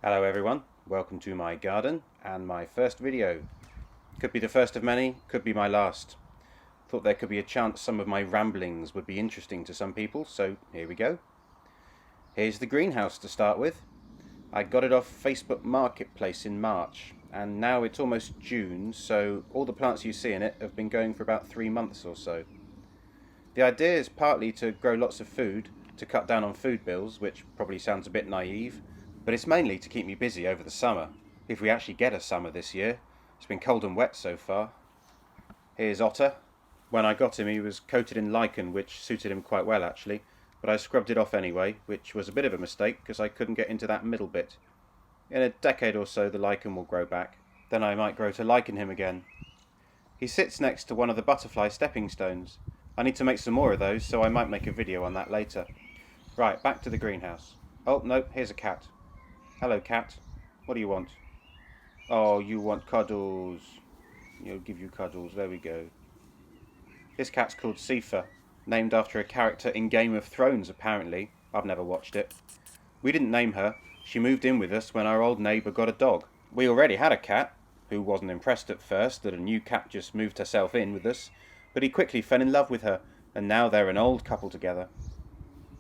Hello everyone, welcome to my garden and my first video. Could be the first of many, could be my last. Thought there could be a chance some of my ramblings would be interesting to some people, so here we go. Here's the greenhouse to start with. I got it off Facebook Marketplace in March, and now it's almost June, so all the plants you see in it have been going for about 3 months or so. The idea is partly to grow lots of food, to cut down on food bills, which probably sounds a bit naive, but it's mainly to keep me busy over the summer, if we actually get a summer this year. It's been cold and wet so far. Here's Otter. When I got him he was coated in lichen, which suited him quite well actually, but I scrubbed it off anyway, which was a bit of a mistake because I couldn't get into that middle bit. In a decade or so the lichen will grow back, then I might grow to liken him again. He sits next to one of the butterfly stepping stones. I need to make some more of those, so I might make a video on that later. Right, back to the greenhouse. Oh, no, here's a cat. Hello, cat. What do you want? Oh, you want cuddles. He'll give you cuddles. There we go. This cat's called Sifa, named after a character in Game of Thrones, apparently. I've never watched it. We didn't name her. She moved in with us when our old neighbour got a dog. We already had a cat, who wasn't impressed at first that a new cat just moved herself in with us, but he quickly fell in love with her, and now they're an old couple together.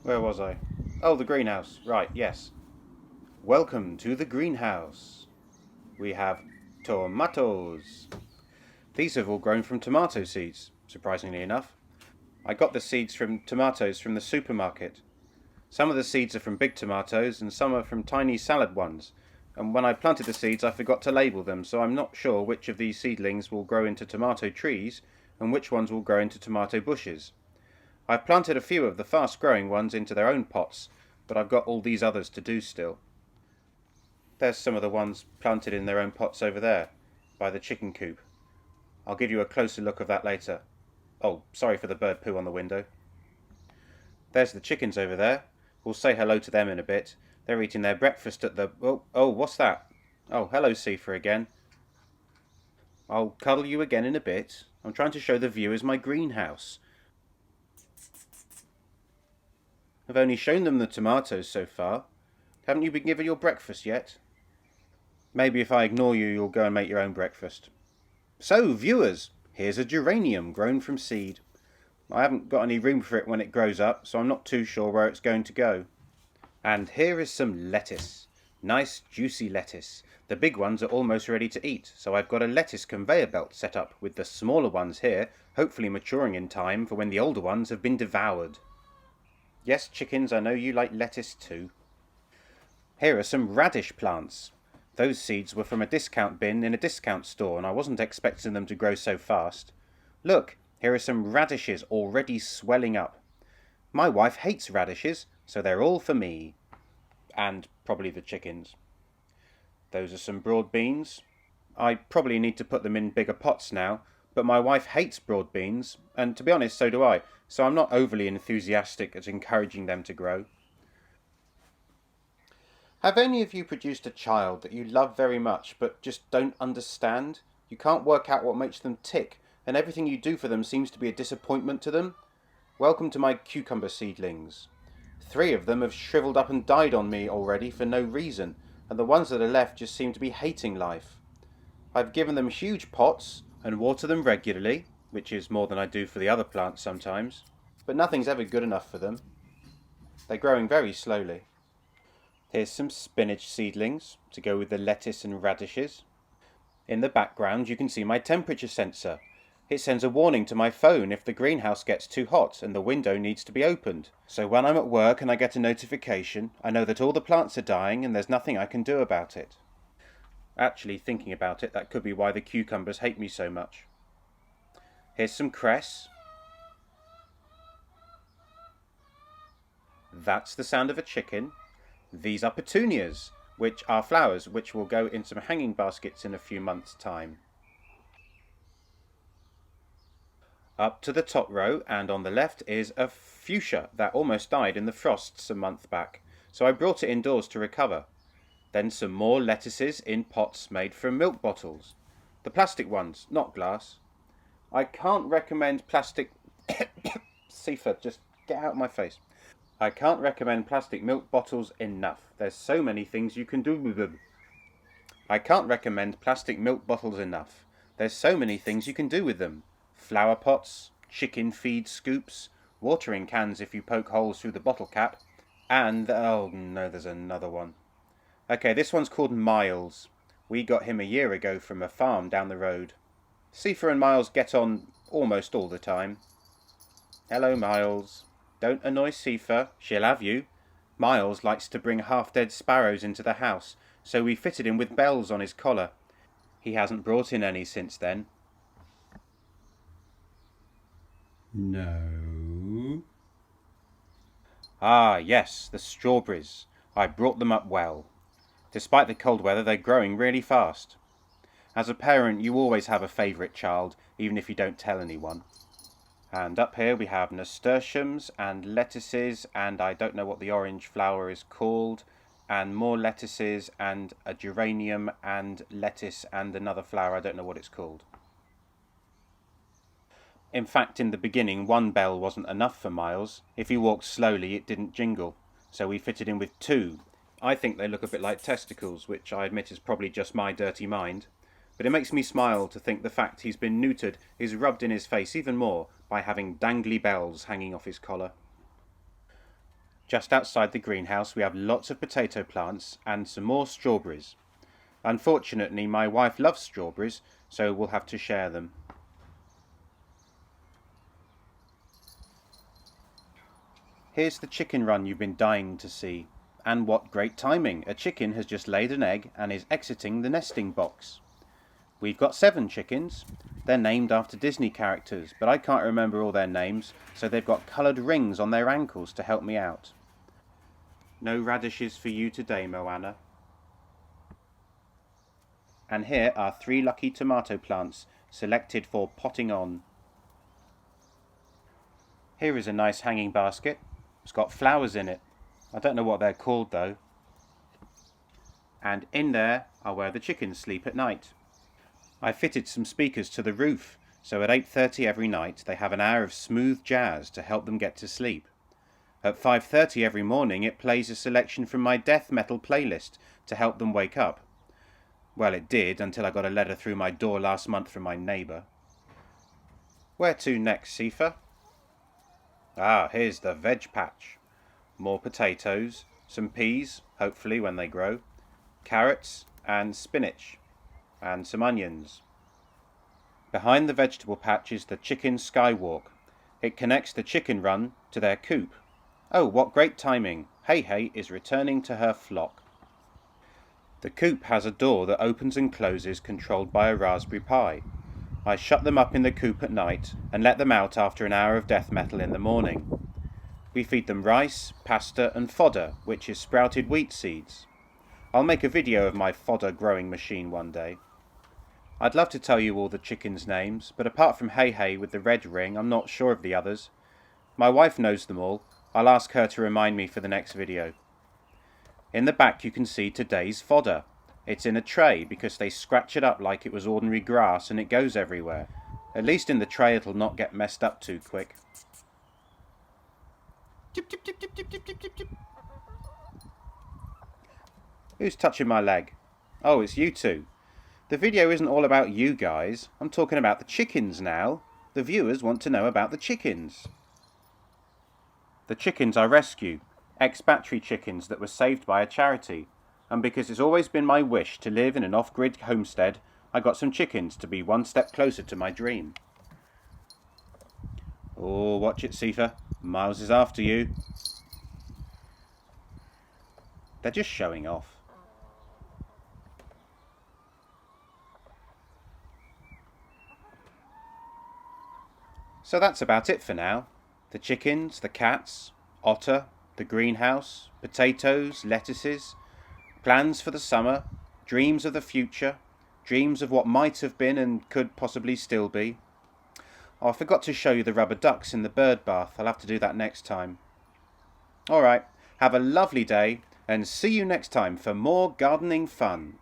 Where was I? Oh, the greenhouse. Right, yes. Welcome to the greenhouse. We have tomatoes. These have all grown from tomato seeds, surprisingly enough. I got the seeds from tomatoes from the supermarket. Some of the seeds are from big tomatoes and some are from tiny salad ones, and when I planted the seeds I forgot to label them, so I'm not sure which of these seedlings will grow into tomato trees and which ones will grow into tomato bushes. I've planted a few of the fast growing ones into their own pots, but I've got all these others to do still. There's some of the ones planted in their own pots over there, by the chicken coop. I'll give you a closer look of that later. Oh, sorry for the bird poo on the window. There's the chickens over there. We'll say hello to them in a bit. They're eating their breakfast at the... Oh, what's that? Oh, hello, Sifa again. I'll cuddle you again in a bit. I'm trying to show the viewers my greenhouse. I've only shown them the tomatoes so far. Haven't you been given your breakfast yet? Maybe if I ignore you, you'll go and make your own breakfast. So, viewers, here's a geranium grown from seed. I haven't got any room for it when it grows up, so I'm not too sure where it's going to go. And here is some lettuce. Nice, juicy lettuce. The big ones are almost ready to eat, so I've got a lettuce conveyor belt set up with the smaller ones here, hopefully maturing in time for when the older ones have been devoured. Yes, chickens, I know you like lettuce too. Here are some radish plants. Those seeds were from a discount bin in a discount store, and I wasn't expecting them to grow so fast. Look, here are some radishes already swelling up. My wife hates radishes, so they're all for me. And probably the chickens. Those are some broad beans. I probably need to put them in bigger pots now, but my wife hates broad beans, and to be honest, so do I, so I'm not overly enthusiastic at encouraging them to grow. Have any of you produced a child that you love very much but just don't understand? You can't work out what makes them tick, and everything you do for them seems to be a disappointment to them? Welcome to my cucumber seedlings. 3 of them have shriveled up and died on me already for no reason, and the ones that are left just seem to be hating life. I've given them huge pots and water them regularly, which is more than I do for the other plants sometimes, but nothing's ever good enough for them. They're growing very slowly. Here's some spinach seedlings to go with the lettuce and radishes. In the background you can see my temperature sensor. It sends a warning to my phone if the greenhouse gets too hot and the window needs to be opened. So when I'm at work and I get a notification, I know that all the plants are dying and there's nothing I can do about it. Actually, thinking about it, that could be why the cucumbers hate me so much. Here's some cress. That's the sound of a chicken. These are petunias, which are flowers which will go in some hanging baskets in a few months' time. Up to the top row and on the left is a fuchsia that almost died in the frosts a month back, so I brought it indoors to recover. Then some more lettuces in pots made from milk bottles. The plastic ones, not glass. I can't recommend plastic... Sifa, just get out of my face. I can't recommend plastic milk bottles enough. There's so many things you can do with them. I can't recommend plastic milk bottles enough. There's so many things you can do with them. Flower pots, chicken feed scoops, watering cans if you poke holes through the bottle cap, and, oh no, there's another one. Okay, this one's called Miles. We got him a year ago from a farm down the road. Sifa and Miles get on almost all the time. Hello, Miles. Don't annoy Sifa, she'll have you. Miles likes to bring half-dead sparrows into the house, so we fitted him with bells on his collar. He hasn't brought in any since then. No. Ah, yes, the strawberries. I brought them up well. Despite the cold weather, they're growing really fast. As a parent, you always have a favourite child, even if you don't tell anyone. And up here we have nasturtiums and lettuces, and I don't know what the orange flower is called, and more lettuces and a geranium and lettuce and another flower, I don't know what it's called. In fact, in the beginning, one bell wasn't enough for Miles. If he walked slowly, it didn't jingle, so we fitted him with two. I think they look a bit like testicles, which I admit is probably just my dirty mind. But it makes me smile to think the fact he's been neutered is rubbed in his face even more by having dangly bells hanging off his collar. Just outside the greenhouse we have lots of potato plants and some more strawberries. Unfortunately, my wife loves strawberries, so we'll have to share them. Here's the chicken run you've been dying to see. And what great timing! A chicken has just laid an egg and is exiting the nesting box. We've got 7 chickens. They're named after Disney characters, but I can't remember all their names, so they've got coloured rings on their ankles to help me out. No radishes for you today, Moana. And here are 3 lucky tomato plants, selected for potting on. Here is a nice hanging basket. It's got flowers in it. I don't know what they're called though. And in there are where the chickens sleep at night. I fitted some speakers to the roof, so at 8:30 every night they have an hour of smooth jazz to help them get to sleep. At 5:30 every morning it plays a selection from my death metal playlist to help them wake up. Well, it did until I got a letter through my door last month from my neighbour. Where to next, Sifa? Ah, here's the veg patch. More potatoes, some peas, hopefully when they grow, carrots and spinach, and some onions. Behind the vegetable patch is the chicken skywalk. It connects the chicken run to their coop. Oh, what great timing! Hey Hey is returning to her flock. The coop has a door that opens and closes controlled by a Raspberry Pi. I shut them up in the coop at night and let them out after an hour of death metal in the morning. We feed them rice, pasta and fodder, which is sprouted wheat seeds. I'll make a video of my fodder growing machine one day. I'd love to tell you all the chickens' names, but apart from Hey Hey with the red ring, I'm not sure of the others. My wife knows them all. I'll ask her to remind me for the next video. In the back you can see today's fodder. It's in a tray because they scratch it up like it was ordinary grass and it goes everywhere. At least in the tray it'll not get messed up too quick. Tip, tip, tip, tip, tip, tip, tip, tip, tip. Who's touching my leg? Oh, it's you two. The video isn't all about you guys. I'm talking about the chickens now. The viewers want to know about the chickens. The chickens I rescue. Ex-battery chickens that were saved by a charity. And because it's always been my wish to live in an off-grid homestead, I got some chickens to be one step closer to my dream. Oh, watch it, Sifa. Miles is after you. They're just showing off. So that's about it for now. The chickens, the cats, Otter, the greenhouse, potatoes, lettuces, plans for the summer, dreams of the future, dreams of what might have been and could possibly still be. Oh, I forgot to show you the rubber ducks in the bird bath. I'll have to do that next time. Alright, have a lovely day and see you next time for more gardening fun.